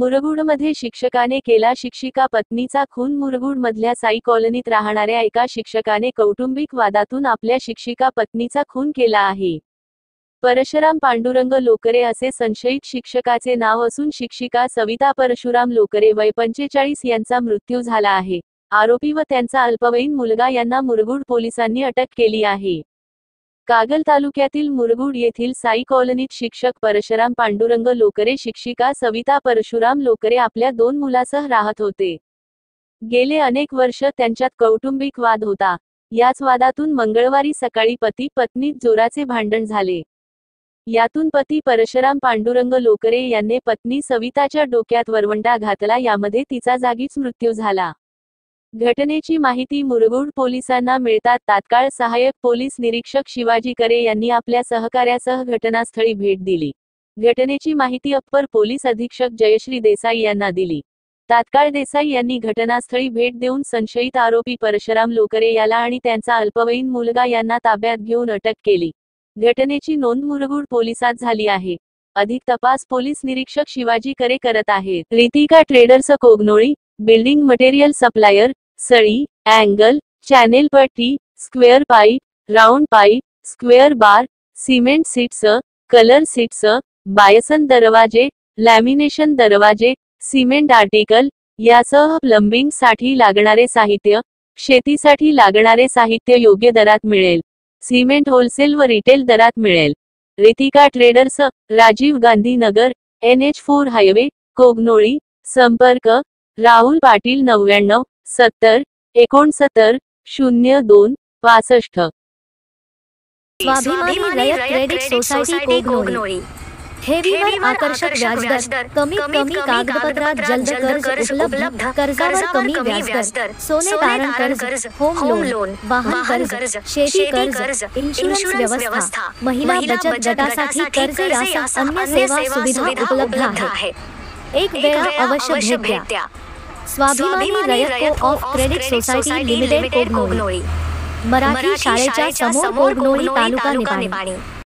मुरगुडमध्ये शिक्षकाने केला शिक्षिका पत्नीचा खून। मुरगुडमधल्या साई कॉलनीत राहणाऱ्या एका शिक्षकाने कौटुंबिक वादातून आपल्या शिक्षिका पत्नीचा खून केला आहे। परशुराम पांडुरंग लोकरे असे संशयित शिक्षकाचे नाव असून शिक्षिका सविता परशुराम लोकरे वय 45 यांचा मृत्यू झाला आहे। आरोपी व त्यांचा अल्पवयीन मुलगा यांना मुरगुड पोलिसांनी अटक केली आहे। कागल तालुक्यातील मुरगुड येथील साई कॉलनीत शिक्षक परशुराम पांडुरंग लोकरे शिक्षिका सविता परशुराम लोकरे आपल्या 2 मुलांसह राहत होते। गेले अनेक वर्ष त्यांच्यात कौटुंबिक वाद होता। याच वादातून मंगळवारी सकाळी पती पत्नीत जोराचे भांडण झाले। यातून पती परशुराम पांडुरंग लोकरे यांनी पत्नी सविताच्या डोक्यात वरवंटा घातला, यामध्ये तिचा जागीच मृत्यू झाला। घटनेची माहिती मुरगुड पोलिसांना मिळतात तात्काळ सहाय्यक पोलीस निरीक्षक शिवाजी करे यांनी आपल्या सहकार्यासह घटनास्थळी भेट दिली। घटनेची माहिती अप्पर पोलीस अधीक्षक जयश्री देसाई यांना दिली। तात्काळ देसाई यांनी घटनास्थळी भेट देऊन संशयित आरोपी परशुराम लोकरे याला आणि त्यांचा अल्पवयीन मुलगा यांना ताब्यात घेऊन अटक केली। घटनेची नोंद मुरगुड पोलिसात झाली आहे। अधिक तपास पोलीस निरीक्षक शिवाजी करे करत आहेत। Ritika traders Kognoli, building material supplier, सळी, अँगल, चॅनेल पट्टी, square pipe, round pipe, square bar, cement sheets, colour sheets, bison दरवाजे, लॅमिनेशन दरवाजे, सिमेंट आर्टिकल यासह प्लंबिंग साठी लागणारे साहित्य, शेतीसाठी लागणारे साहित्य योग्य दरात मिळेल। सिमेंट होलसेल व रिटेल दरात मिळेल। Ritika traders, Rajiv Gandhi Nagar, NH4 highway, Kognoli. संपर्क राहुल पाटील 99 70 69 02 65। स्वाभिमानी रयत क्रेडिट सोसायटी कोगनोळी। ठेवीवर आकर्षक व्याजदर, कमीत कमी कागदपत्रात जलद कर्ज उपलब्ध, कर्जावर कमी व्याजदर, सोने तारण कर्ज, होम लोन, वाहन कर्ज, शेती कर्ज, इन्शुरन्स व्यवस्था, महिला बचत गटासाठी कर्ज यासह अन्य सेवा सुविधा उपलब्ध आहेत। एक वेळा अवश्य भेट द्या। स्वाभिमानी रयत को of credit society limited Kognoli. Marathi शाळेच्या समोर कोगनोळी, तालुका निपाणी।